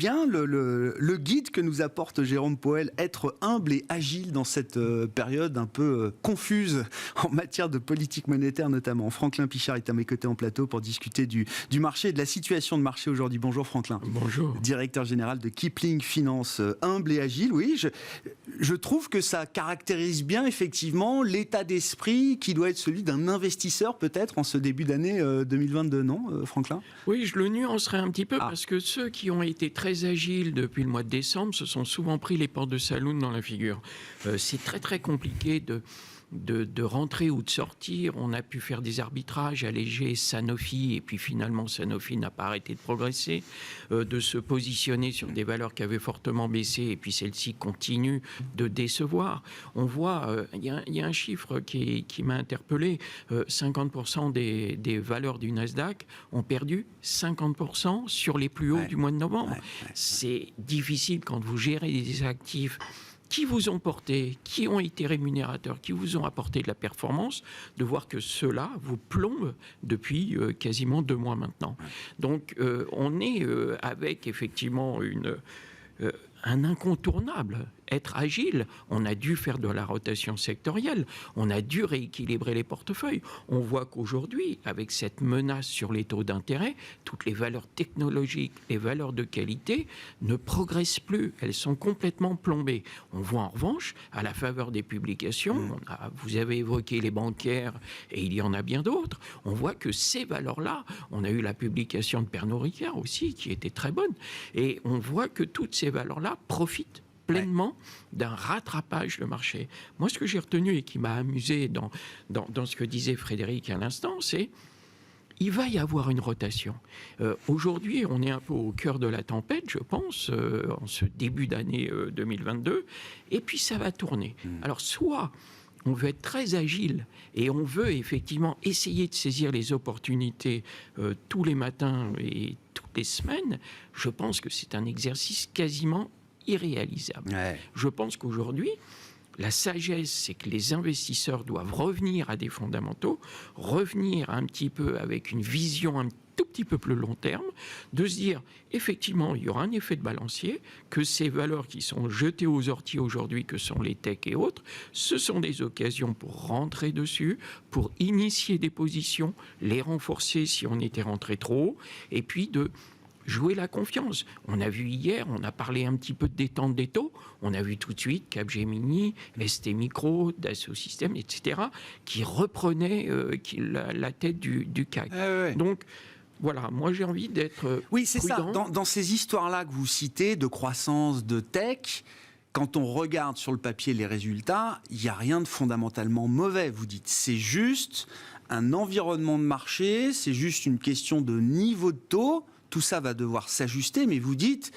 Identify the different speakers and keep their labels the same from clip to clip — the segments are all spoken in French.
Speaker 1: bien le guide que nous apporte Jérôme Pauwels, être humble et agile dans cette période un peu confuse en matière de politique monétaire notamment. Franklin Pichard est à mes côtés en plateau pour discuter du marché et de la situation de marché aujourd'hui. Bonjour Franklin.
Speaker 2: Bonjour.
Speaker 1: Directeur général de Kipling Finance, humble et agile. Oui, je trouve que ça caractérise bien effectivement l'état d'esprit qui doit être celui d'un investisseur peut-être en ce début d'année 2022, non Franklin ?
Speaker 2: Oui, je le nuancerai un petit peu parce que ceux qui ont été très agiles depuis le mois de décembre se sont souvent pris les portes de saloon dans la figure. C'est très très compliqué de rentrer ou de sortir. On a pu faire des arbitrages, alléger Sanofi, et puis finalement Sanofi n'a pas arrêté de progresser, de se positionner sur des valeurs qui avaient fortement baissé, et puis celles-ci continuent de décevoir. On voit, il y a un chiffre qui m'a interpellé, 50% des valeurs du Nasdaq ont perdu 50% sur les plus hauts du mois de novembre. C'est difficile quand vous gérez des actifs qui vous ont porté, qui ont été rémunérateurs, qui vous ont apporté de la performance, de voir que ceux-là vous plombent depuis quasiment 2 mois maintenant. Donc on est avec effectivement un incontournable. Être agile, on a dû faire de la rotation sectorielle, on a dû rééquilibrer les portefeuilles. On voit qu'aujourd'hui, avec cette menace sur les taux d'intérêt, toutes les valeurs technologiques, les valeurs de qualité ne progressent plus. Elles sont complètement plombées. On voit en revanche, à la faveur des publications, vous avez évoqué les bancaires et il y en a bien d'autres, on voit que ces valeurs-là, on a eu la publication de Pernod Ricard aussi, qui était très bonne, et on voit que toutes ces valeurs-là profitent pleinement d'un rattrapage de marché. Moi, ce que j'ai retenu et qui m'a amusé dans ce que disait Frédéric à l'instant, c'est il va y avoir une rotation. Aujourd'hui, on est un peu au cœur de la tempête, je pense, en ce début d'année 2022, et puis ça va tourner. Alors, soit on veut être très agile et on veut effectivement essayer de saisir les opportunités tous les matins et toutes les semaines. Je pense que c'est un exercice quasiment irréalisable. Je pense qu'aujourd'hui, la sagesse, c'est que les investisseurs doivent revenir à des fondamentaux, revenir un petit peu avec une vision un tout petit peu plus long terme, de se dire, effectivement, il y aura un effet de balancier, que ces valeurs qui sont jetées aux orties aujourd'hui, que sont les techs et autres, ce sont des occasions pour rentrer dessus, pour initier des positions, les renforcer si on était rentré trop haut, et puis de jouer la confiance. On a vu hier, on a parlé un petit peu de détente des taux, on a vu tout de suite Capgemini, ST Micro, Dassault Systèmes, etc., qui reprenaient la tête du CAC. Donc, voilà, moi j'ai envie d'être
Speaker 1: oui, c'est
Speaker 2: prudent.
Speaker 1: Ça. Dans ces histoires-là que vous citez, de croissance, de tech, quand on regarde sur le papier les résultats, il n'y a rien de fondamentalement mauvais. Vous dites, c'est juste un environnement de marché, c'est juste une question de niveau de taux. Tout ça va devoir s'ajuster, mais vous dites,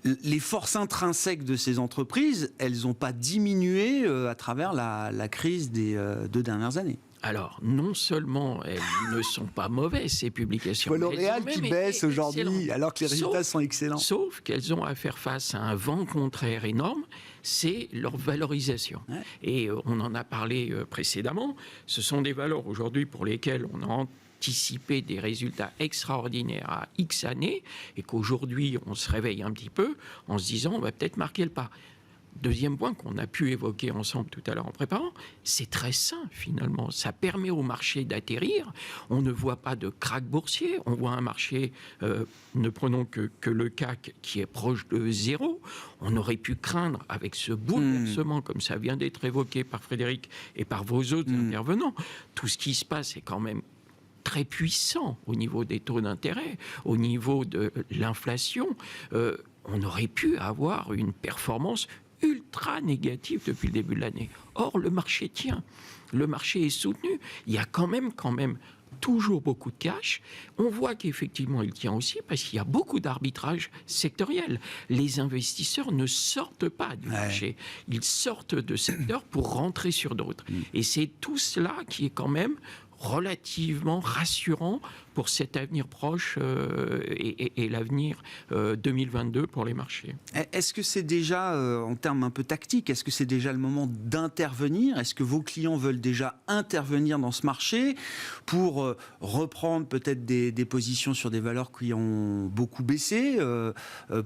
Speaker 1: les forces intrinsèques de ces entreprises, elles n'ont pas diminué à travers la crise des 2 dernières années.
Speaker 2: Alors, non seulement elles ne sont pas mauvaises, ces publications.
Speaker 1: L'Oréal qui baisse aujourd'hui, alors que les résultats sont excellents.
Speaker 2: Sauf qu'elles ont à faire face à un vent contraire énorme, c'est leur valorisation. Et on en a parlé précédemment. Ce sont des valeurs aujourd'hui pour lesquelles on a anticiper des résultats extraordinaires à X années et qu'aujourd'hui on se réveille un petit peu en se disant on va peut-être marquer le pas. Deuxième point qu'on a pu évoquer ensemble tout à l'heure en préparant, c'est très sain finalement. Ça permet au marché d'atterrir. On ne voit pas de krach boursier. On voit un marché, ne prenons que le CAC qui est proche de 0. On aurait pu craindre avec ce bouleversement, comme ça vient d'être évoqué par Frédéric et par vos autres intervenants. Tout ce qui se passe est quand même très puissant au niveau des taux d'intérêt, au niveau de l'inflation. On aurait pu avoir une performance ultra négative depuis le début de l'année. Or, le marché tient. Le marché est soutenu. Il y a quand même toujours beaucoup de cash. On voit qu'effectivement, il tient aussi parce qu'il y a beaucoup d'arbitrage sectoriel. Les investisseurs ne sortent pas du marché. Ils sortent de secteurs pour rentrer sur d'autres. Et c'est tout cela qui est quand même relativement rassurant pour cet avenir proche et l'avenir 2022 pour les marchés.
Speaker 1: Est-ce que c'est déjà, en termes un peu tactiques, est-ce que c'est déjà le moment d'intervenir? Est-ce que vos clients veulent déjà intervenir dans ce marché pour reprendre peut-être des positions sur des valeurs qui ont beaucoup baissé,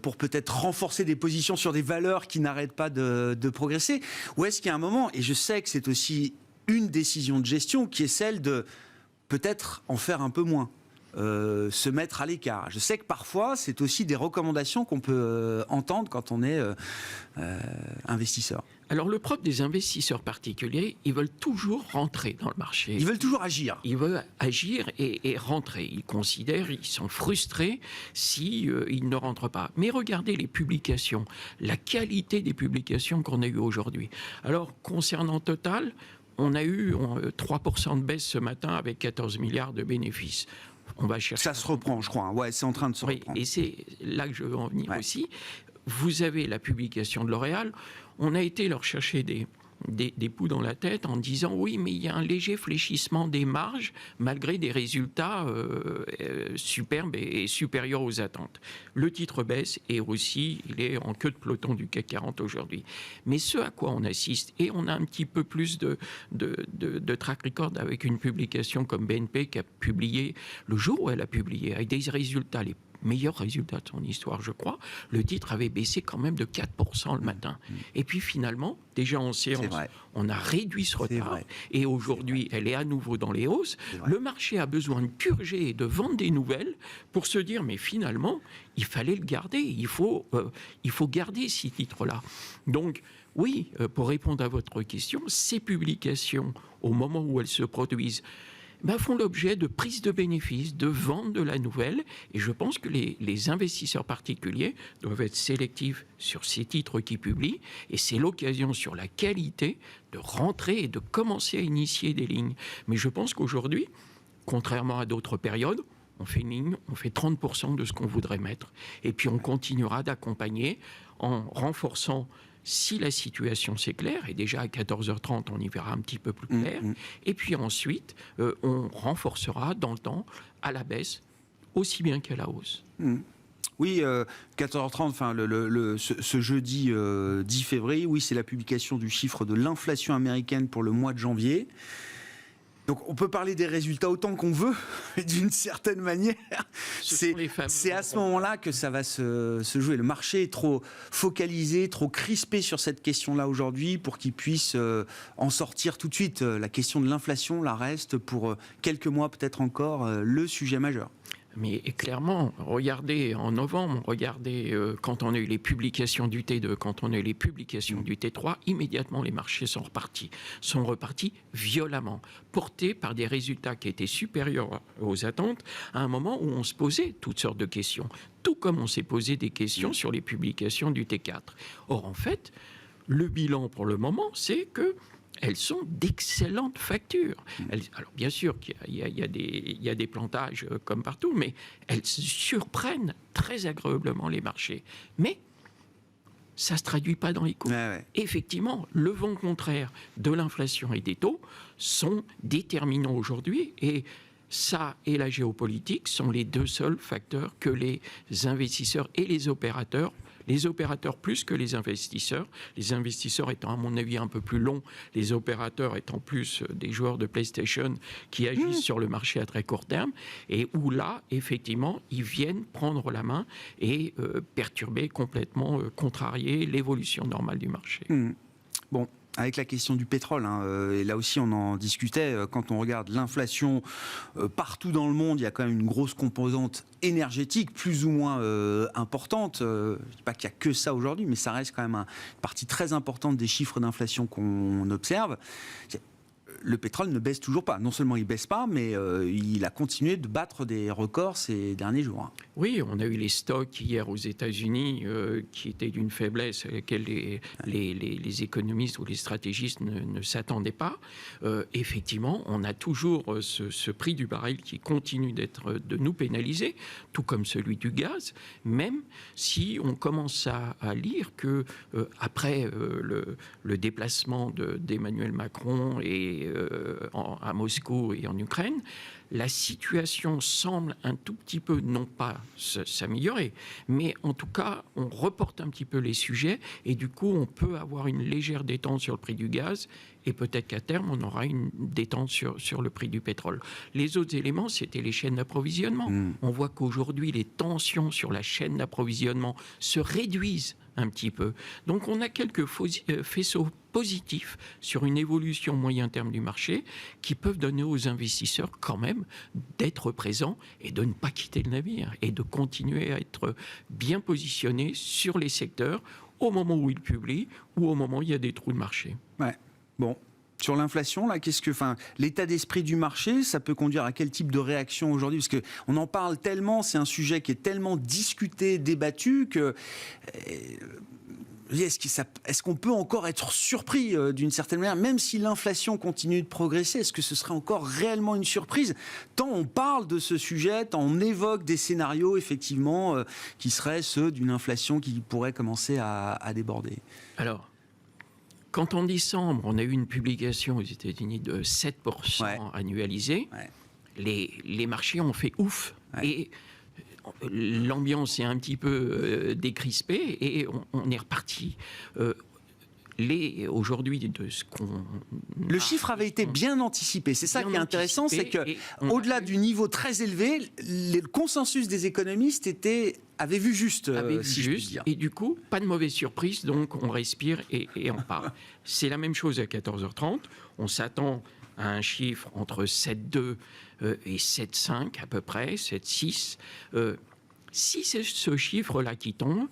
Speaker 1: pour peut-être renforcer des positions sur des valeurs qui n'arrêtent pas de progresser? Ou est-ce qu'il y a un moment, et je sais que c'est aussi une décision de gestion qui est celle de peut-être en faire un peu moins, se mettre à l'écart. Je sais que parfois, c'est aussi des recommandations qu'on peut entendre quand on est investisseur.
Speaker 2: Alors, le propre des investisseurs particuliers, ils veulent toujours rentrer dans le marché.
Speaker 1: Ils veulent toujours agir.
Speaker 2: Ils veulent agir et rentrer. Ils considèrent, ils sont frustrés si ils ne rentrent pas. Mais regardez les publications, la qualité des publications qu'on a eues aujourd'hui. Alors, concernant Total, on a eu 3% de baisse ce matin avec 14 milliards de bénéfices. On va chercher.
Speaker 1: Ça se reprend, je crois. Ouais, c'est en train de se reprendre.
Speaker 2: Et c'est là que je veux en venir aussi. Vous avez la publication de L'Oréal. On a été leur chercher des poux dans la tête en disant oui, mais il y a un léger fléchissement des marges malgré des résultats superbes et supérieurs aux attentes. Le titre baisse et aussi il est en queue de peloton du CAC 40 aujourd'hui. Mais ce à quoi on assiste, et on a un petit peu plus de track record avec une publication comme BNP qui a publié, le jour où elle a publié, avec des résultats, les meilleurs résultats de son histoire, je crois, le titre avait baissé quand même de 4% le matin. Et puis finalement, déjà en séance, on a réduit ce retard. Et aujourd'hui, elle est à nouveau dans les hausses. Le marché a besoin de purger et de vendre des nouvelles pour se dire, mais finalement, il fallait le garder. Il faut garder ces titres-là. Donc, oui, pour répondre à votre question, ces publications, au moment où elles se produisent, font l'objet de prise de bénéfices, de vente de la nouvelle. Et je pense que les investisseurs particuliers doivent être sélectifs sur ces titres qu'ils publient. Et c'est l'occasion sur la qualité de rentrer et de commencer à initier des lignes. Mais je pense qu'aujourd'hui, contrairement à d'autres périodes, on fait une ligne, on fait 30% de ce qu'on voudrait mettre. Et puis on continuera d'accompagner en renforçant, si la situation s'éclaire, et déjà à 14h30, on y verra un petit peu plus clair, et puis ensuite, on renforcera dans le temps, à la baisse, aussi bien qu'à la hausse.
Speaker 1: Oui, 14h30, enfin, ce jeudi 10 février, oui, c'est la publication du chiffre de l'inflation américaine pour le mois de janvier. Donc on peut parler des résultats autant qu'on veut, mais d'une certaine manière, c'est à ce moment-là que ça va se jouer. Le marché est trop focalisé, trop crispé sur cette question-là aujourd'hui pour qu'il puisse en sortir tout de suite. La question de l'inflation, là, reste pour quelques mois peut-être encore le sujet majeur.
Speaker 2: Mais clairement, regardez en novembre, regardez quand on a eu les publications du T2, quand on a eu les publications du T3, immédiatement les marchés sont repartis violemment, portés par des résultats qui étaient supérieurs aux attentes, à un moment où on se posait toutes sortes de questions, tout comme on s'est posé des questions sur les publications du T4. Or, en fait, le bilan pour le moment, c'est que elles sont d'excellentes factures. Alors bien sûr qu'il y a des plantages comme partout, mais elles surprennent très agréablement les marchés. Mais ça ne se traduit pas dans les cours. Effectivement, le vent contraire de l'inflation et des taux sont déterminants aujourd'hui, et ça et la géopolitique sont les deux seuls facteurs que les investisseurs et les opérateurs plus que les investisseurs étant à mon avis un peu plus longs, les opérateurs étant plus des joueurs de PlayStation qui agissent sur le marché à très court terme, et où là, effectivement, ils viennent prendre la main et perturber complètement, contrarier l'évolution normale du marché.
Speaker 1: Bon. Avec la question du pétrole, et là aussi on en discutait, quand on regarde l'inflation partout dans le monde, il y a quand même une grosse composante énergétique, plus ou moins importante. Je ne dis pas qu'il n'y a que ça aujourd'hui, mais ça reste quand même une partie très importante des chiffres d'inflation qu'on observe. Le pétrole ne baisse toujours pas. Non seulement il ne baisse pas, mais il a continué de battre des records ces derniers jours.
Speaker 2: Oui, on a eu les stocks hier aux États-Unis qui étaient d'une faiblesse à laquelle les économistes ou les stratégistes ne s'attendaient pas. Effectivement, on a toujours ce prix du baril qui continue de nous pénaliser, tout comme celui du gaz, même si on commence à lire que après le déplacement d'Emmanuel Macron et à Moscou et en Ukraine, la situation semble un tout petit peu, non pas s'améliorer, mais en tout cas, on reporte un petit peu les sujets et du coup, on peut avoir une légère détente sur le prix du gaz et peut-être qu'à terme, on aura une détente sur le prix du pétrole. Les autres éléments, c'était les chaînes d'approvisionnement. On voit qu'aujourd'hui, les tensions sur la chaîne d'approvisionnement se réduisent un petit peu. Donc on a quelques faisceaux positifs sur une évolution moyen terme du marché qui peuvent donner aux investisseurs quand même d'être présents et de ne pas quitter le navire et de continuer à être bien positionnés sur les secteurs au moment où ils publient ou au moment où il y a des trous de marché.
Speaker 1: Ouais. Bon. Sur l'inflation, là, l'état d'esprit du marché, ça peut conduire à quel type de réaction aujourd'hui? Parce qu'on en parle tellement, c'est un sujet qui est tellement discuté, débattu, que est-ce qu'on peut encore être surpris d'une certaine manière, même si l'inflation continue de progresser? Est-ce que ce serait encore réellement une surprise? Tant on parle de ce sujet, tant on évoque des scénarios, effectivement, qui seraient ceux d'une inflation qui pourrait commencer à déborder.
Speaker 2: Alors, quand en décembre, on a eu une publication aux États-Unis de 7% annualisé, les marchés ont fait ouf. Et l'ambiance est un petit peu décrispée et on est reparti. Aujourd'hui, de ce qu'on...
Speaker 1: Le chiffre avait été bien anticipé. C'est ça qui est intéressant, c'est qu'au-delà du niveau très élevé, le consensus des économistes avait vu juste, si je puis dire.
Speaker 2: Et du coup, pas de mauvaise surprise, donc on respire et on parle. C'est la même chose à 14h30. On s'attend à un chiffre entre 7,2 et 7,5 à peu près, 7,6. Si c'est ce chiffre-là qui tombe,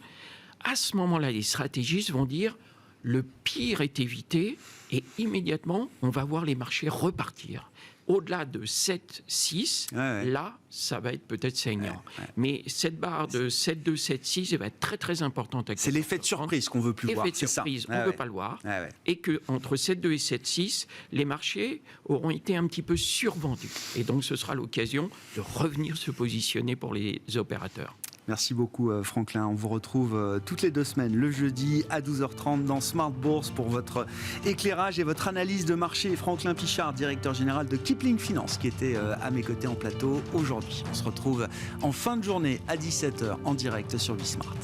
Speaker 2: à ce moment-là, les stratégistes vont dire le pire est évité et immédiatement, on va voir les marchés repartir. Au-delà de 7,6, là, ça va être peut-être saignant. Mais cette barre de 7,2, 7,6, elle va être très, très importante.
Speaker 1: C'est l'effet de surprise qu'on ne veut plus voir.
Speaker 2: L'effet de surprise, on ne veut pas le voir. Et qu'entre 7,2 et 7,6, les marchés auront été un petit peu survendus. Et donc, ce sera l'occasion de revenir se positionner pour les opérateurs.
Speaker 1: Merci beaucoup Franklin. On vous retrouve toutes les 2 semaines, le jeudi à 12h30 dans Smart Bourse pour votre éclairage et votre analyse de marché. Franklin Pichard, directeur général de Kipling Finance, qui était à mes côtés en plateau aujourd'hui. On se retrouve en fin de journée à 17h en direct sur Bismart.